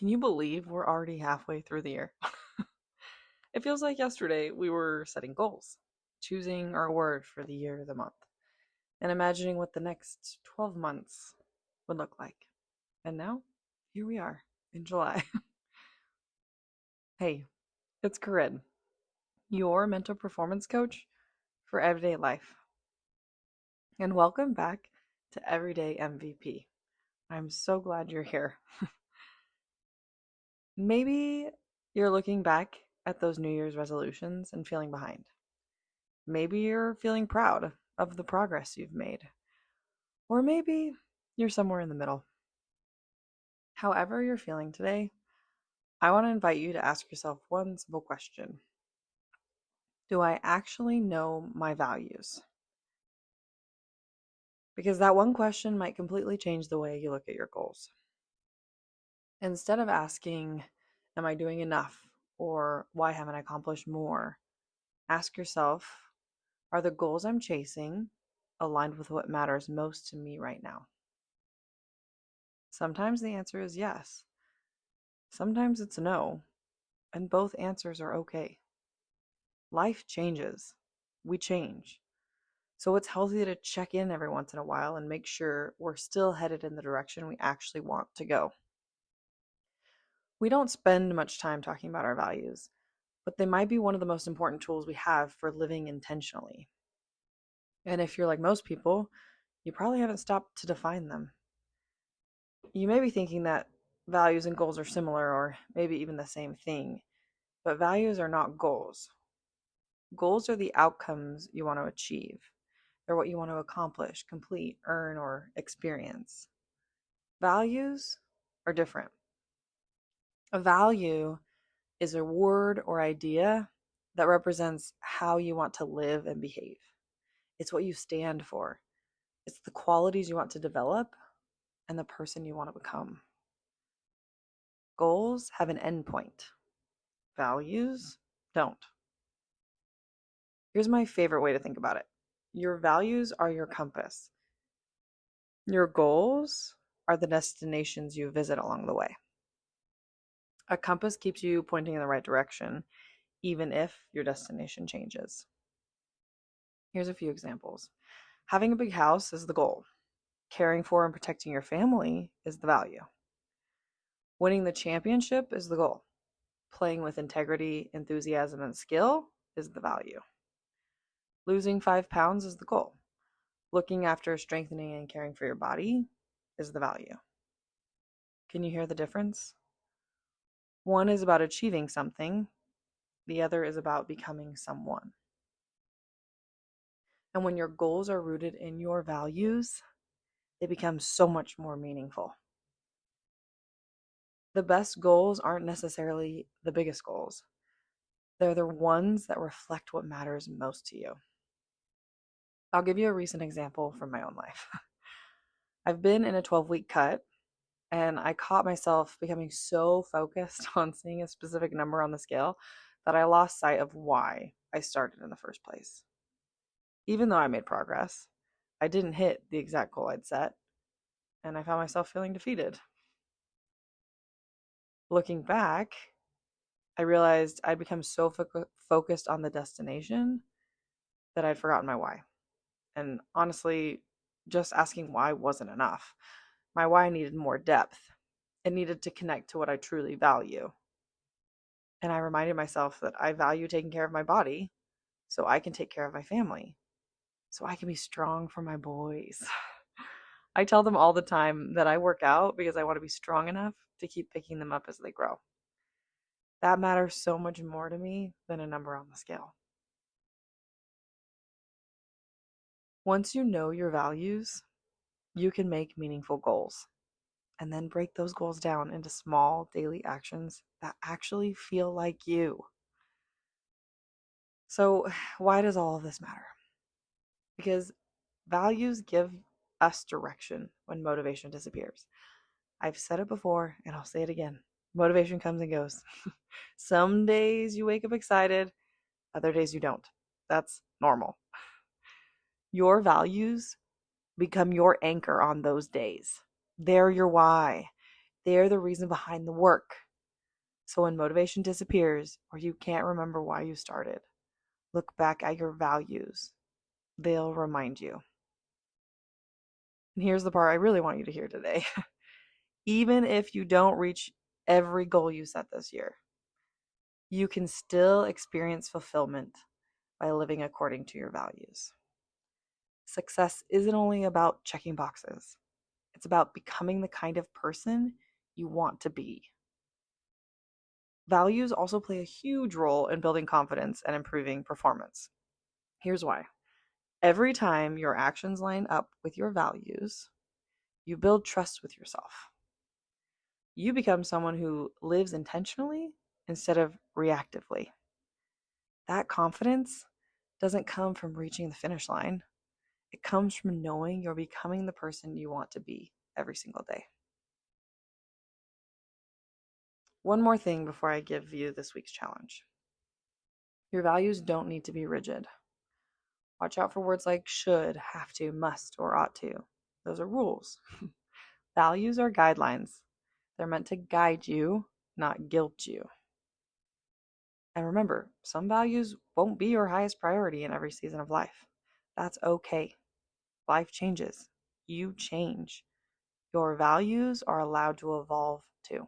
Can you believe we're already halfway through the year? It feels like yesterday we were setting goals, choosing our word for the year of the month, and imagining what the next 12 months would look like. And now, here we are in July. Hey, it's Coryne, your mental performance coach for everyday life. And welcome back to Everyday MVP. I'm so glad you're here. Maybe you're looking back at those New Year's resolutions and feeling behind. Maybe you're feeling proud of the progress you've made. Or maybe you're somewhere in the middle. However you're feeling today, I want to invite you to ask yourself one simple question. Do I actually know my values? Because that one question might completely change the way you look at your goals. Instead of asking, am I doing enough? Or why haven't I accomplished more? Ask yourself, are the goals I'm chasing aligned with what matters most to me right now? Sometimes the answer is yes. Sometimes it's no. And both answers are okay. Life changes. We change. So it's healthy to check in every once in a while and make sure we're still headed in the direction we actually want to go. We don't spend much time talking about our values, but they might be one of the most important tools we have for living intentionally. And if you're like most people, you probably haven't stopped to define them. You may be thinking that values and goals are similar or maybe even the same thing, but values are not goals. Goals are the outcomes you want to achieve. They're what you want to accomplish, complete, earn, or experience. Values are different. A value is a word or idea that represents how you want to live and behave. It's what you stand for. It's the qualities you want to develop and the person you want to become. Goals have an endpoint. Values don't. Here's my favorite way to think about it. Your values are your compass. Your goals are the destinations you visit along the way. A compass keeps you pointing in the right direction, even if your destination changes. Here's a few examples. Having a big house is the goal. Caring for and protecting your family is the value. Winning the championship is the goal. Playing with integrity, enthusiasm, and skill is the value. Losing 5 pounds is the goal. Looking after, strengthening, and caring for your body is the value. Can you hear the difference? One is about achieving something. The other is about becoming someone. And when your goals are rooted in your values, they become so much more meaningful. The best goals aren't necessarily the biggest goals. They're the ones that reflect what matters most to you. I'll give you a recent example from my own life. I've been in a 12-week cut, and I caught myself becoming so focused on seeing a specific number on the scale that I lost sight of why I started in the first place. Even though I made progress, I didn't hit the exact goal I'd set, and I found myself feeling defeated. Looking back, I realized I'd become so focused on the destination that I'd forgotten my why. And honestly, just asking why wasn't enough. My why needed more depth. It needed to connect to what I truly value. And I reminded myself that I value taking care of my body so I can take care of my family, so I can be strong for my boys. I tell them all the time that I work out because I want to be strong enough to keep picking them up as they grow. That matters so much more to me than a number on the scale. Once you know your values, you can make meaningful goals and then break those goals down into small daily actions that actually feel like you. So, why does all of this matter? Because values give us direction when motivation disappears. I've said it before and I'll say it again. Motivation comes and goes. Some days you wake up excited, other days you don't. That's normal. Your values become your anchor on those days. They're your why. They're the reason behind the work. So when motivation disappears or you can't remember why you started, look back at your values. They'll remind you. And here's the part I really want you to hear today. Even if you don't reach every goal you set this year, you can still experience fulfillment by living according to your values. Success isn't only about checking boxes. It's about becoming the kind of person you want to be. Values also play a huge role in building confidence and improving performance. Here's why. Every time your actions line up with your values, you build trust with yourself. You become someone who lives intentionally instead of reactively. That confidence doesn't come from reaching the finish line. It comes from knowing you're becoming the person you want to be every single day. One more thing before I give you this week's challenge. Your values don't need to be rigid. Watch out for words like should, have to, must, or ought to. Those are rules. Values are guidelines. They're meant to guide you, not guilt you. And remember, some values won't be your highest priority in every season of life. That's okay. Life changes. You change. Your values are allowed to evolve too.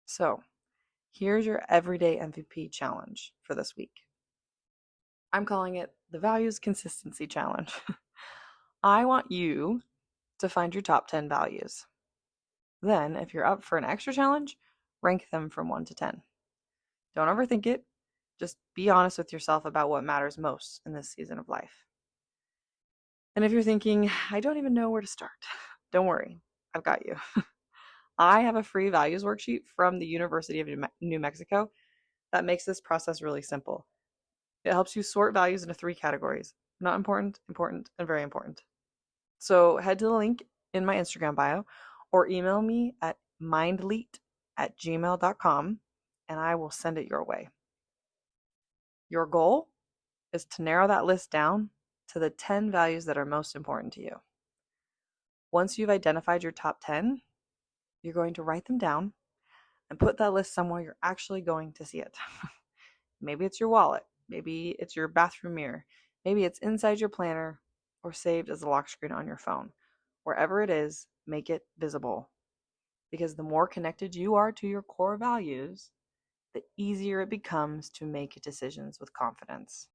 So, here's your everyday MVP challenge for this week. I'm calling it the Values Consistency Challenge. I want you to find your top 10 values. Then, if you're up for an extra challenge, rank them from 1 to 10. Don't overthink it. Just be honest with yourself about what matters most in this season of life. And if you're thinking, I don't even know where to start, don't worry, I've got you. I have a free values worksheet from the University of New Mexico that makes this process really simple. It helps you sort values into 3 categories: not important, important, and very important. So head to the link in my Instagram bio or email me at mindleet@gmail.com and I will send it your way. Your goal is to narrow that list down to the 10 values that are most important to you. Once you've identified your top 10, you're going to write them down and put that list somewhere you're actually going to see it. Maybe it's your wallet. Maybe it's your bathroom mirror. Maybe it's inside your planner or saved as a lock screen on your phone. Wherever it is, make it visible. Because the more connected you are to your core values, the easier it becomes to make decisions with confidence.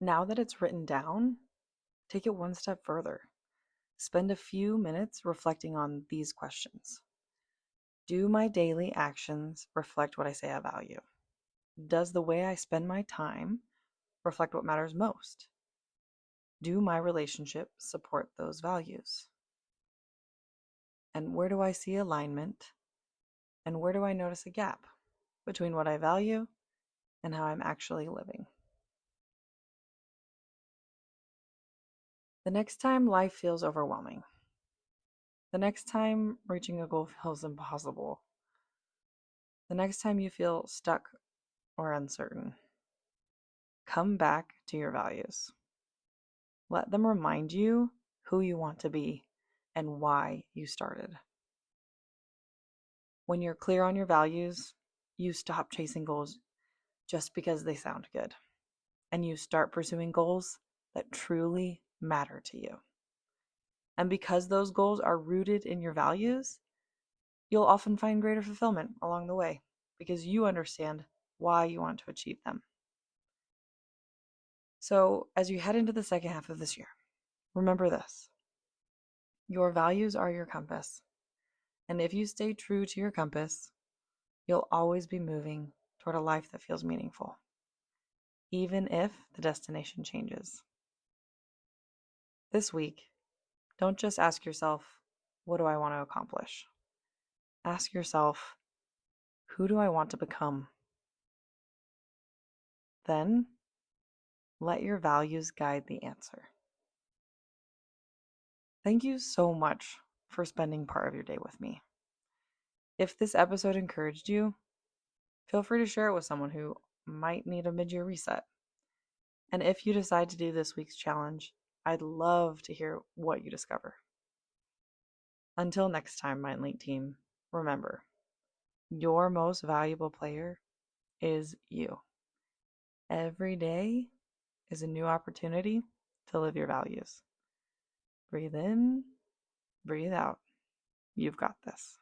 Now that it's written down, take it one step further. Spend a few minutes reflecting on these questions. Do my daily actions reflect what I say I value? Does the way I spend my time reflect what matters most? Do my relationships support those values? And where do I see alignment? And where do I notice a gap between what I value and how I'm actually living? The next time life feels overwhelming, the next time reaching a goal feels impossible, the next time you feel stuck or uncertain, come back to your values. Let them remind you who you want to be and why you started. When you're clear on your values, you stop chasing goals just because they sound good, and you start pursuing goals that truly matter to you. And because those goals are rooted in your values, you'll often find greater fulfillment along the way because you understand why you want to achieve them. So, as you head into the second half of this year, remember this: your values are your compass. And if you stay true to your compass, you'll always be moving toward a life that feels meaningful, even if the destination changes. This week, don't just ask yourself, what do I want to accomplish? Ask yourself, who do I want to become? Then, let your values guide the answer. Thank you so much for spending part of your day with me. If this episode encouraged you, feel free to share it with someone who might need a mid-year reset. And if you decide to do this week's challenge, I'd love to hear what you discover. Until next time, MindLink team, remember, your most valuable player is you. Every day is a new opportunity to live your values. Breathe in, breathe out. You've got this.